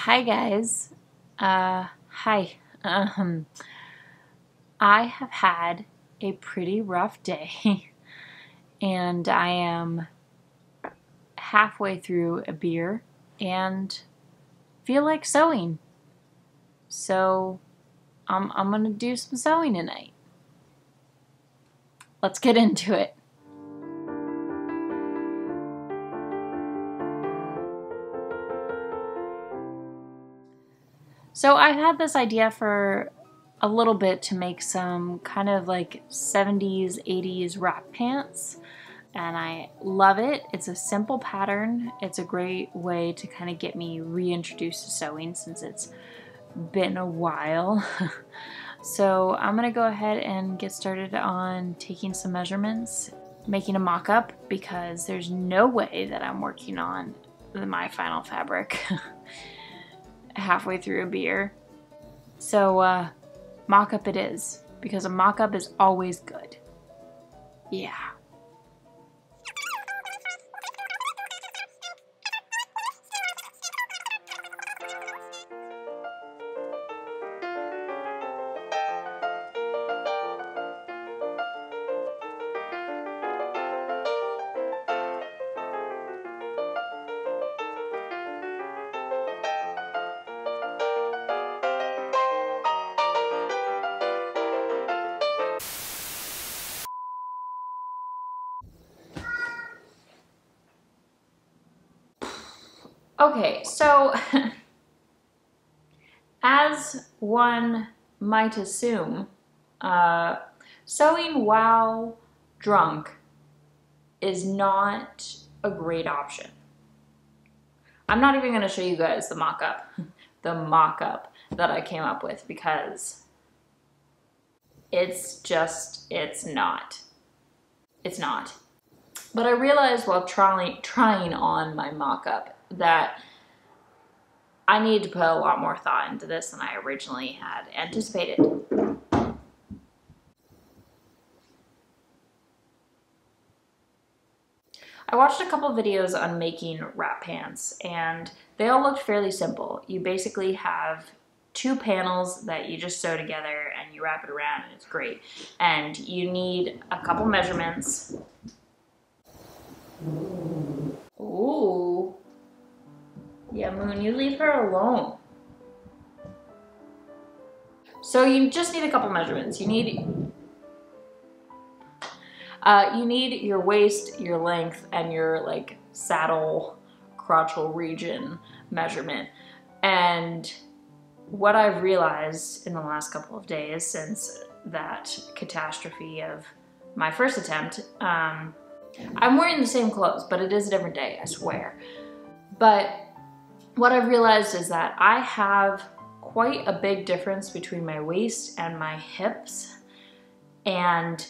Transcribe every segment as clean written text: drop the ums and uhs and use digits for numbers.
Hi guys. Hi. I have had a pretty rough day and I am halfway through a beer and feel like sewing. So I'm gonna do some sewing tonight. Let's get into it. So I've had this idea for a little bit to make some kind of like 70s, 80s wrap pants, and I love it. It's a simple pattern. It's a great way to kind of get me reintroduced to sewing since it's been a while. So I'm gonna go ahead and get started on taking some measurements, making a mock-up, because there's no way that I'm working on my final fabric halfway through a beer. So mock-up it is, because a mock-up is always good. Yeah. Okay, so as one might assume, sewing while drunk is not a great option. I'm not even going to show you guys the mock-up that I came up with, because it's not. It's not. But I realized while trying on my mock-up that I need to put a lot more thought into this than I originally had anticipated. I watched a couple videos on making wrap pants and they all looked fairly simple. You basically have two panels that you just sew together and you wrap it around and it's great. And you need a couple measurements. Ooh. Yeah, Moon, you leave her alone. So you just need a couple measurements. You need your waist, your length, and your like saddle crotchal region measurement. And what I've realized in the last couple of days since that catastrophe of my first attempt, I'm wearing the same clothes, but it is a different day, I swear. But what I've realized is that I have quite a big difference between my waist and my hips, and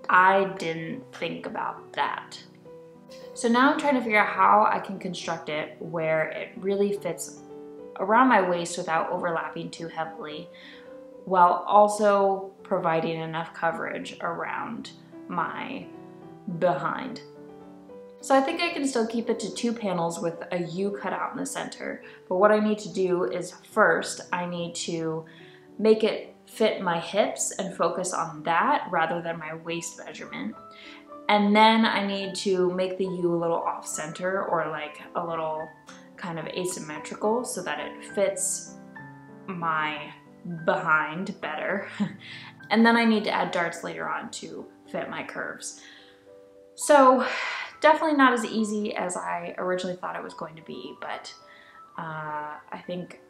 I didn't think about that. So now I'm trying to figure out how I can construct it where it really fits around my waist without overlapping too heavily, while also providing enough coverage around my behind. So I think I can still keep it to two panels with a U cut out in the center. But what I need to do is first, I need to make it fit my hips and focus on that rather than my waist measurement. And then I need to make the U a little off center, or like a little kind of asymmetrical, so that it fits my behind better. And then I need to add darts later on to fit my curves. So definitely not as easy as I originally thought it was going to be, but I think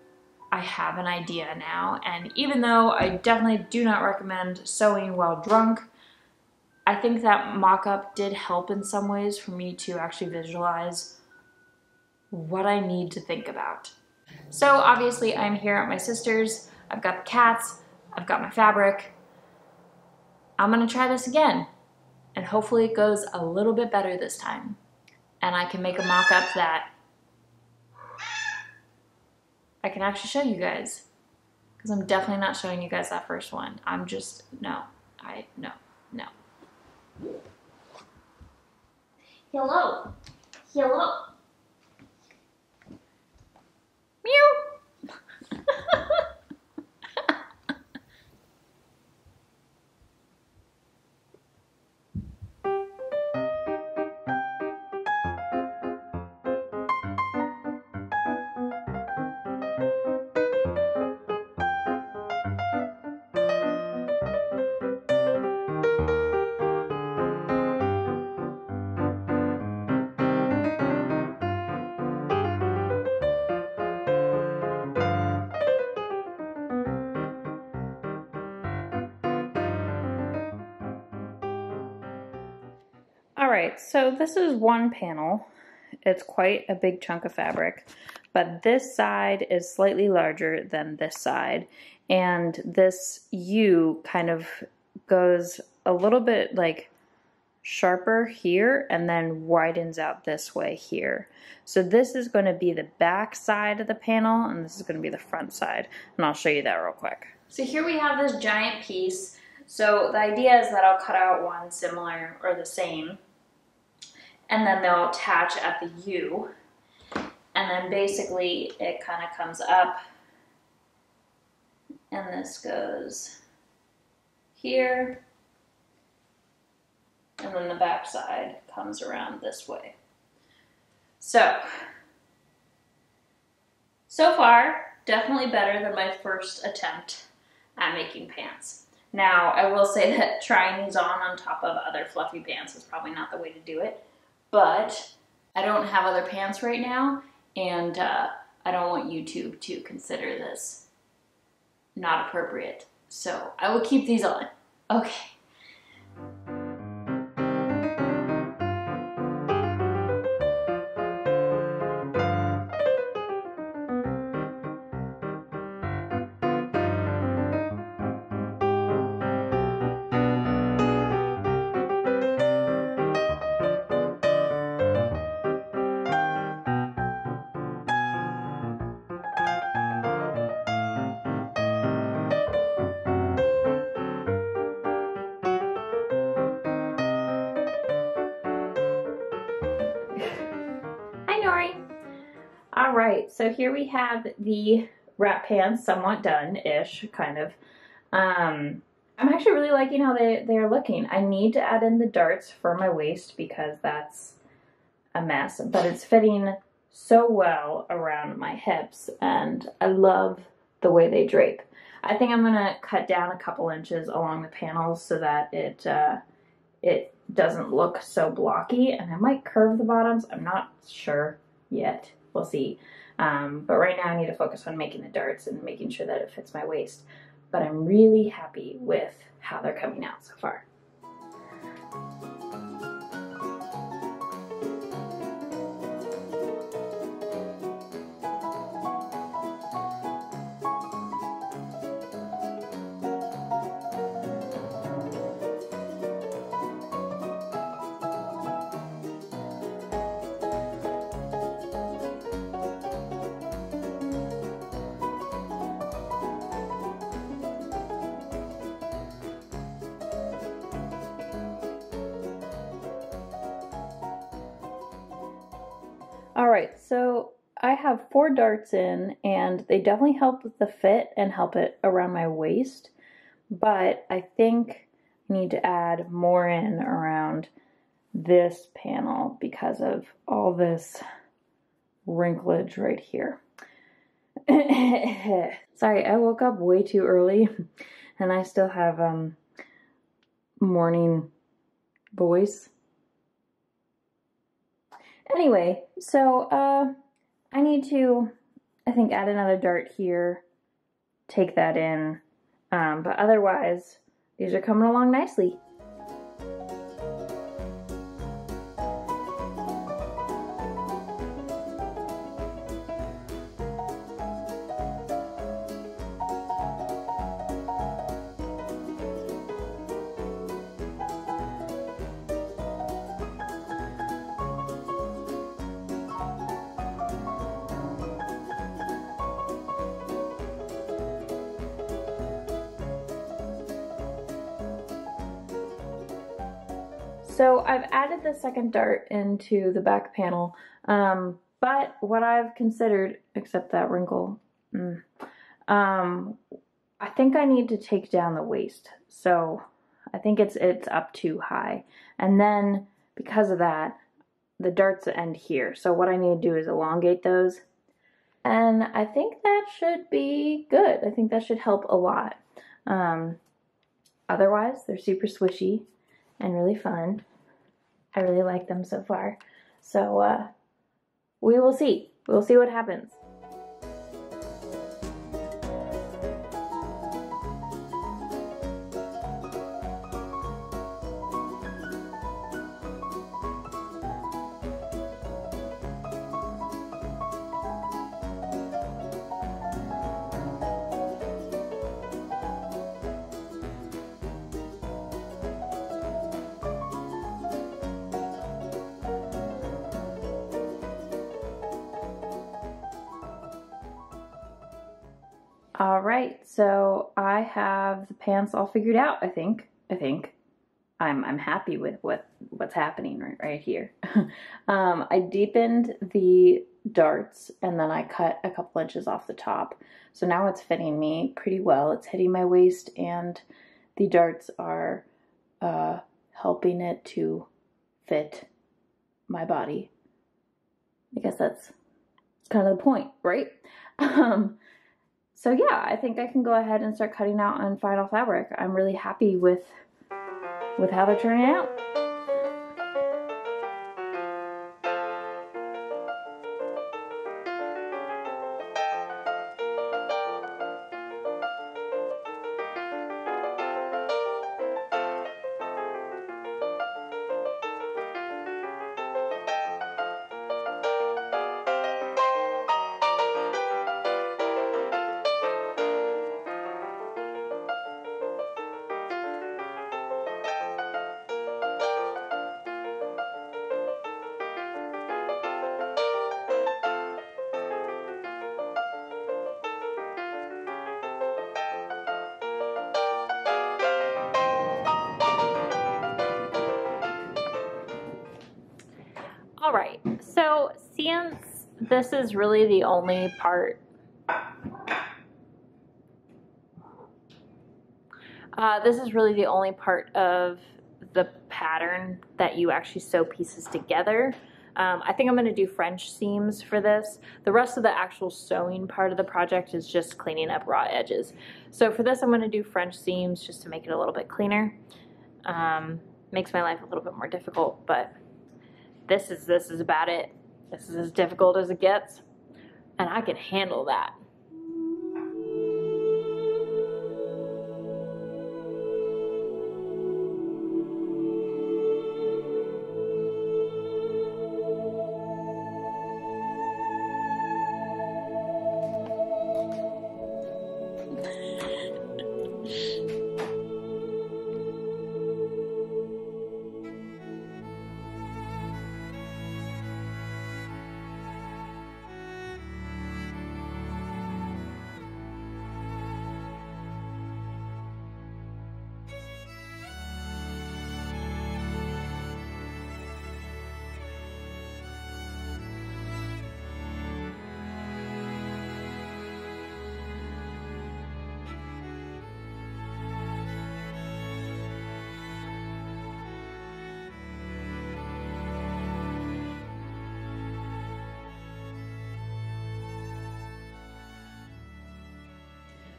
I have an idea now. And even though I definitely do not recommend sewing while drunk, I think that mock-up did help in some ways for me to actually visualize what I need to think about. So obviously I'm here at my sister's, I've got the cats, I've got my fabric. I'm gonna try this again. And hopefully it goes a little bit better this time. And I can make a mock-up that I can actually show you guys. Because I'm definitely not showing you guys that first one. I'm just, no. No. Hello. Meow. right, so this is one panel. It's quite a big chunk of fabric, but this side is slightly larger than this side, and this U kind of goes a little bit like sharper here and then widens out this way here. So this is going to be the back side of the panel, and this is going to be the front side, and I'll show you that real quick. So here we have this giant piece. So the idea is that I'll cut out one similar or the same, and then they'll attach at the U, and then basically it kind of comes up, and this goes here, and then the back side comes around this way. So far, definitely better than my first attempt at making pants. Now, I will say that trying these on top of other fluffy pants is probably not the way to do it, but I don't have other pants right now, and I don't want YouTube to consider this not appropriate. So I will keep these on. Okay. All right, so here we have the wrap pants somewhat done-ish, kind of. I'm actually really liking how they're looking. I need to add in the darts for my waist because that's a mess, but it's fitting so well around my hips, and I love the way they drape. I think I'm gonna cut down a couple inches along the panels so that it doesn't look so blocky, and I might curve the bottoms. I'm not sure yet. We'll see. But right now I need to focus on making the darts and making sure that it fits my waist. But I'm really happy with how they're coming out so far. All right, so I have 4 darts in, and they definitely help with the fit and help it around my waist, but I think I need to add more in around this panel because of all this wrinklage right here. Sorry, I woke up way too early, and I still have morning voice. Anyway, so I need to, I think, add another dart here, take that in, but otherwise, these are coming along nicely. So I've added the second dart into the back panel, but what I've considered, except that wrinkle, I think I need to take down the waist. So I think it's up too high. And then because of that, the darts end here. So what I need to do is elongate those. And I think that should be good. I think that should help a lot. Otherwise, they're super swishy and really fun. I really like them so far. So we will see. We'll see what happens. All right, so I have the pants all figured out, I think. I'm happy with what's happening right here. I deepened the darts and then I cut a couple inches off the top. So now it's fitting me pretty well. It's hitting my waist and the darts are helping it to fit my body. I guess that's kind of the point, right? So yeah, I think I can go ahead and start cutting out on final fabric. I'm really happy with how they're turning out. All right, so since this is really the only part, of the pattern that you actually sew pieces together, I think I'm going to do French seams for this. The rest of the actual sewing part of the project is just cleaning up raw edges. So for this, I'm going to do French seams just to make it a little bit cleaner. Makes my life a little bit more difficult, but this is about it. This is as difficult as it gets, and I can handle that.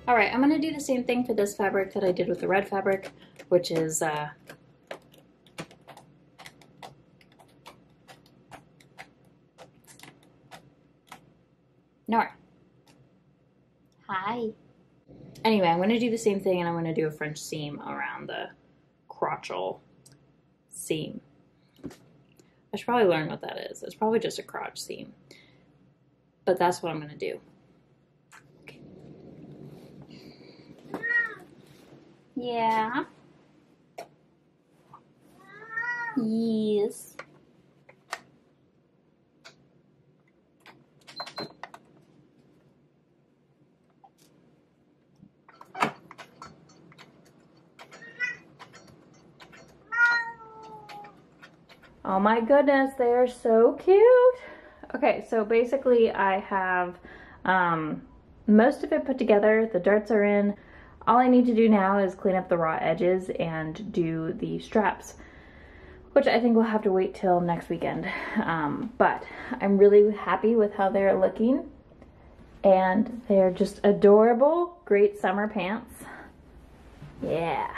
All right, I'm gonna do the same thing for this fabric that I did with the red fabric, which is Nora. Hi. Anyway, I'm gonna do the same thing and I'm gonna do a French seam around the crotchal seam. I should probably learn what that is. It's probably just a crotch seam, but that's what I'm gonna do. Yeah. Yes. Oh my goodness, they are so cute. Okay, so basically I have most of it put together. The darts are in. All I need to do now is clean up the raw edges and do the straps, which I think we'll have to wait till next weekend. But I'm really happy with how they're looking, and they're just adorable, great summer pants. Yeah.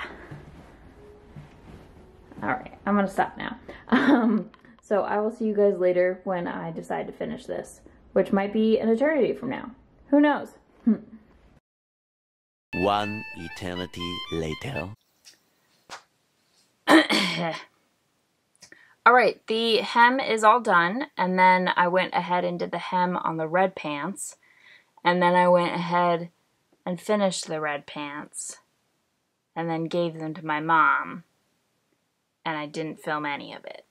All right, I'm gonna stop now. So I will see you guys later when I decide to finish this, which might be an eternity from now. Who knows? One eternity later. All right, the hem is all done, and then I went ahead and did the hem on the red pants, and then I went ahead and finished the red pants, and then gave them to my mom, and I didn't film any of it.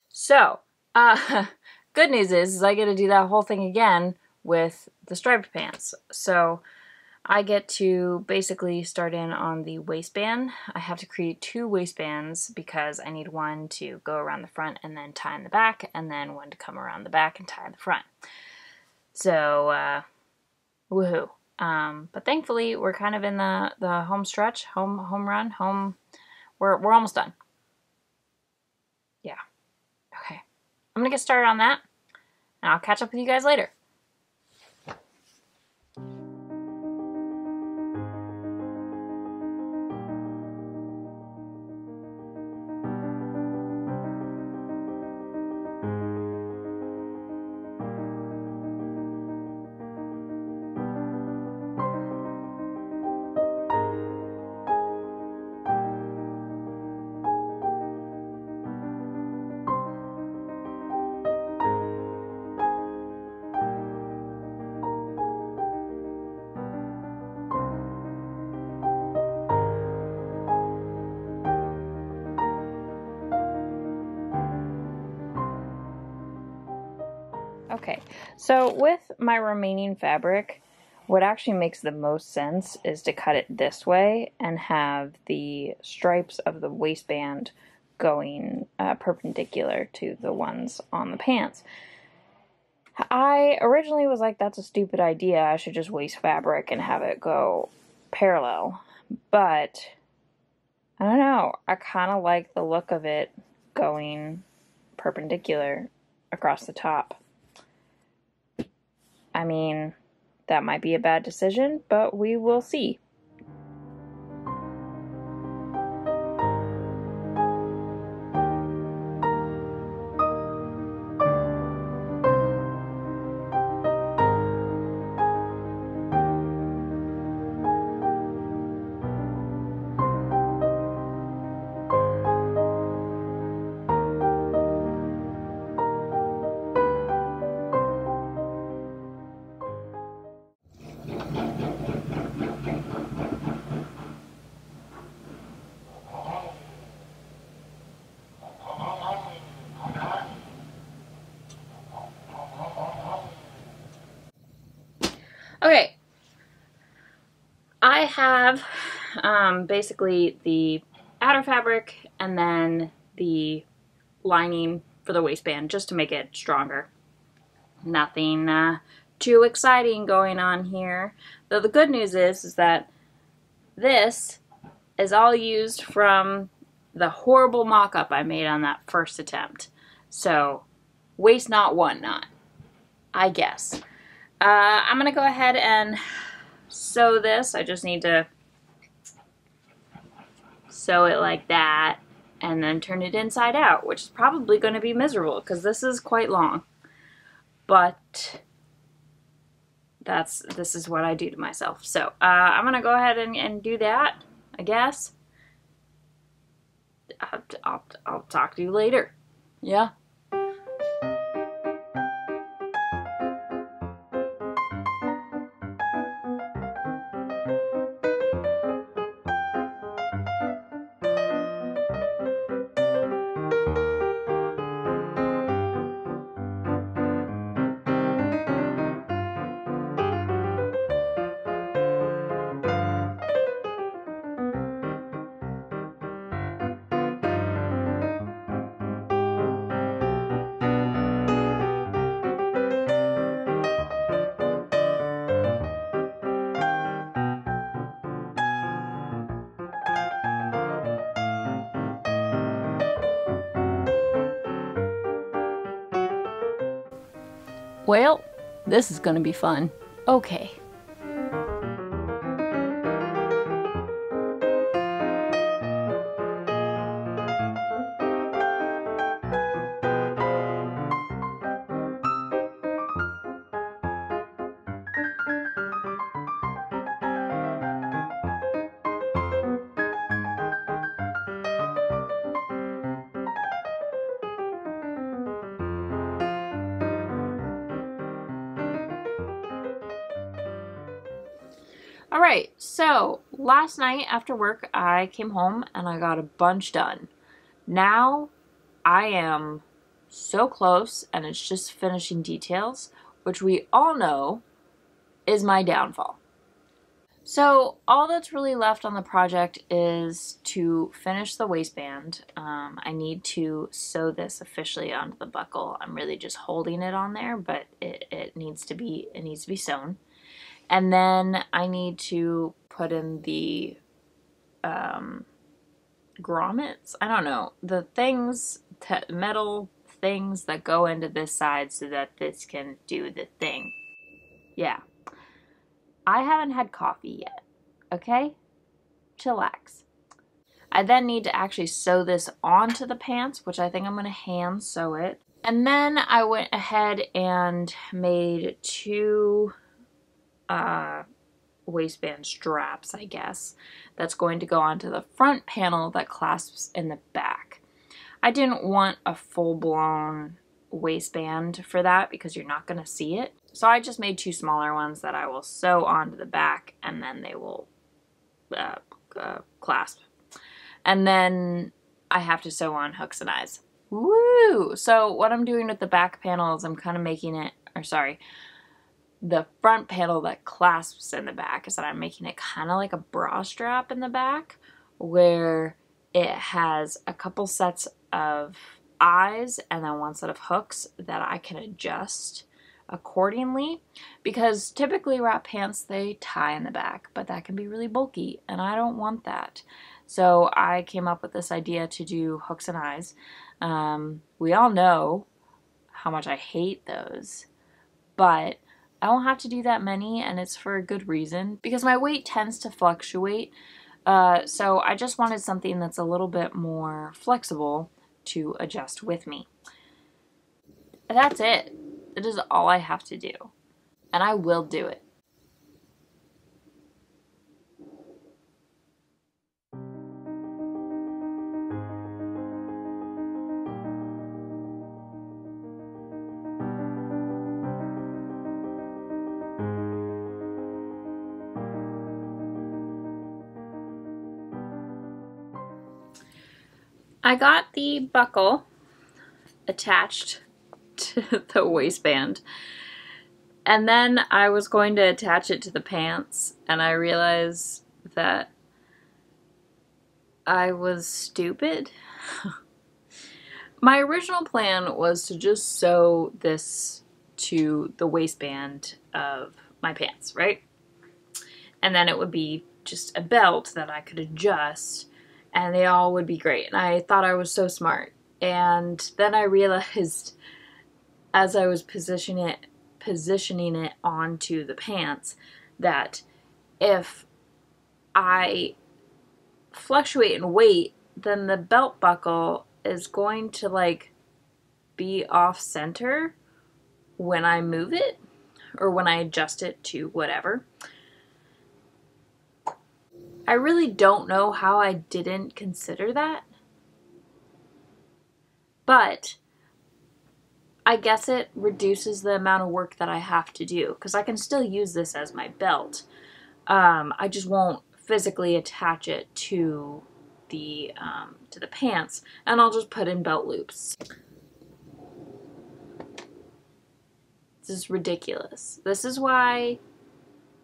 So, good news is I get to do that whole thing again with the striped pants. So I get to basically start in on the waistband. I have to create 2 waistbands because I need one to go around the front and then tie in the back, and then one to come around the back and tie in the front. So, woohoo. But thankfully, we're kind of in the home stretch, home run. We're almost done. Yeah. Okay. I'm gonna get started on that, and I'll catch up with you guys later. Okay, so with my remaining fabric, what actually makes the most sense is to cut it this way and have the stripes of the waistband going perpendicular to the ones on the pants. I originally was like, that's a stupid idea, I should just waste fabric and have it go parallel, but I don't know, I kind of like the look of it going perpendicular across the top. I mean, that might be a bad decision, but we will see. Okay, I have basically the outer fabric and then the lining for the waistband just to make it stronger. Nothing too exciting going on here. Though the good news is that this is all used from the horrible mock-up I made on that first attempt. So, waste not, want not, I guess. I'm going to go ahead and sew this. I just need to sew it like that and then turn it inside out, which is probably going to be miserable because this is quite long. But this is what I do to myself. So I'm going to go ahead and do that, I guess. I'll talk to you later. Yeah. Well, this is gonna be fun. Okay. Alright, so last night after work I came home and I got a bunch done. Now I am so close and it's just finishing details, which we all know is my downfall. So all that's really left on the project is to finish the waistband. I need to sew this officially onto the buckle. I'm really just holding it on there, but it needs to be sewn. And then I need to put in the grommets. I don't know, the things, metal things that go into this side so that this can do the thing. Yeah. I haven't had coffee yet, okay? Chillax. I then need to actually sew this onto the pants, which I think I'm going to hand sew it. And then I went ahead and made two waistband straps, I guess, that's going to go onto the front panel that clasps in the back. I didn't want a full-blown waistband for that because you're not going to see it. So I just made two smaller ones that I will sew onto the back, and then they will clasp. And then I have to sew on hooks and eyes. Woo! So what I'm doing with the back panel is I'm kind of making it, or sorry, the front panel that clasps in the back is that I'm making it kind of like a bra strap in the back, where it has a couple sets of eyes and then one set of hooks that I can adjust accordingly, because typically wrap pants, they tie in the back, but that can be really bulky and I don't want that. So I came up with this idea to do hooks and eyes. We all know how much I hate those, but I don't have to do that many, and it's for a good reason because my weight tends to fluctuate. So I just wanted something that's a little bit more flexible to adjust with me. That's it. It is all I have to do, and I will do it. I got the buckle attached to the waistband, and then I was going to attach it to the pants, and I realized that I was stupid. My original plan was to just sew this to the waistband of my pants, right? And then it would be just a belt that I could adjust, and they all would be great. And I thought I was so smart. And then I realized, as I was positioning it onto the pants, that if I fluctuate in weight, then the belt buckle is going to like be off center when I move it or when I adjust it to whatever. I really don't know how I didn't consider that, but I guess it reduces the amount of work that I have to do because I can still use this as my belt. I just won't physically attach it to the pants, and I'll just put in belt loops. This is ridiculous. This is why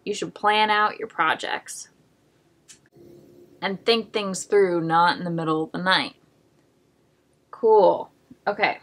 you should plan out your projects and think things through, not in the middle of the night. Cool. Okay.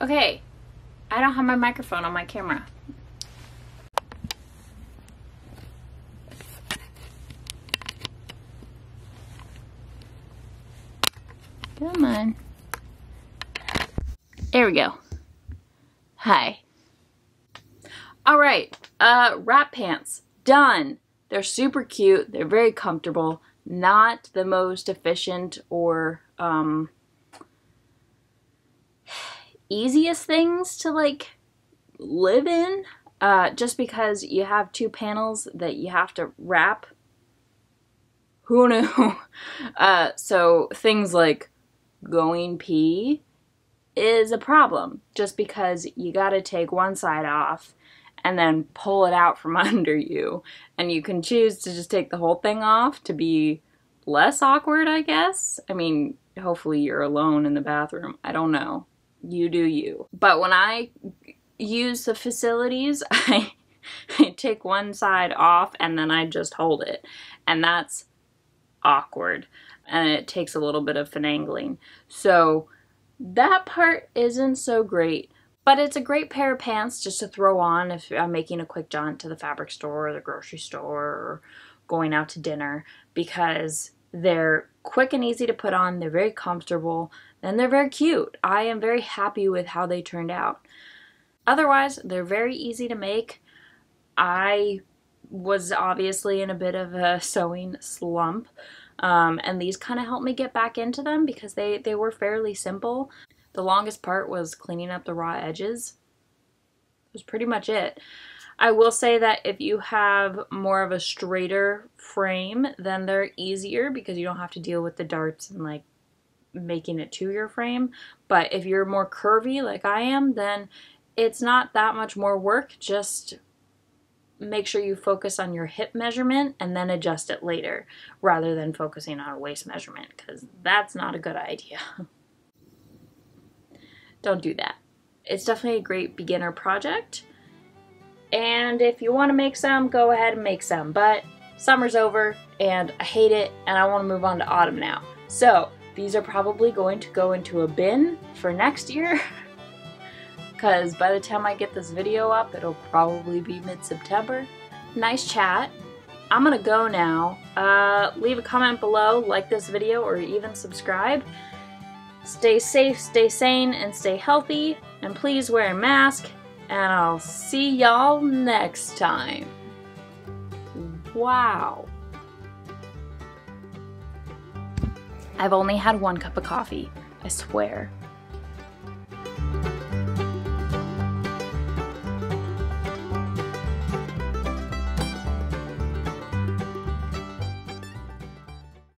Okay, I don't have my microphone on my camera. Come on. There we go. Hi. Alright, wrap pants. Done. They're super cute. They're very comfortable. Not the most efficient or, easiest things to like live in, just because you have two panels that you have to wrap. Who knew? So things like going pee is a problem just because you gotta take one side off and then pull it out from under you, and you can choose to just take the whole thing off to be less awkward, I guess. I mean, hopefully you're alone in the bathroom. I don't know. You do you. But when I use the facilities, I take one side off and then I just hold it. And that's awkward. And it takes a little bit of finagling. So that part isn't so great. But it's a great pair of pants just to throw on if I'm making a quick jaunt to the fabric store or the grocery store or going out to dinner, because they're quick and easy to put on, they're very comfortable, and they're very cute. I am very happy with how they turned out. Otherwise, they're very easy to make. I was obviously in a bit of a sewing slump, and these kind of helped me get back into them because they were fairly simple. The longest part was cleaning up the raw edges. That was pretty much it. I will say that if you have more of a straighter frame, then they're easier because you don't have to deal with the darts and like making it to your frame. But if you're more curvy like I am, then it's not that much more work. Just make sure you focus on your hip measurement and then adjust it later rather than focusing on a waist measurement, because that's not a good idea. Don't do that. It's definitely a great beginner project. And if you want to make some, go ahead and make some. But summer's over and I hate it and I want to move on to autumn now. So these are probably going to go into a bin for next year. Because by the time I get this video up, it'll probably be mid-September. Nice chat. I'm gonna go now. Leave a comment below, like this video, or even subscribe. Stay safe, stay sane, and stay healthy. And please wear a mask. And I'll see y'all next time. Wow. I've only had one cup of coffee, I swear.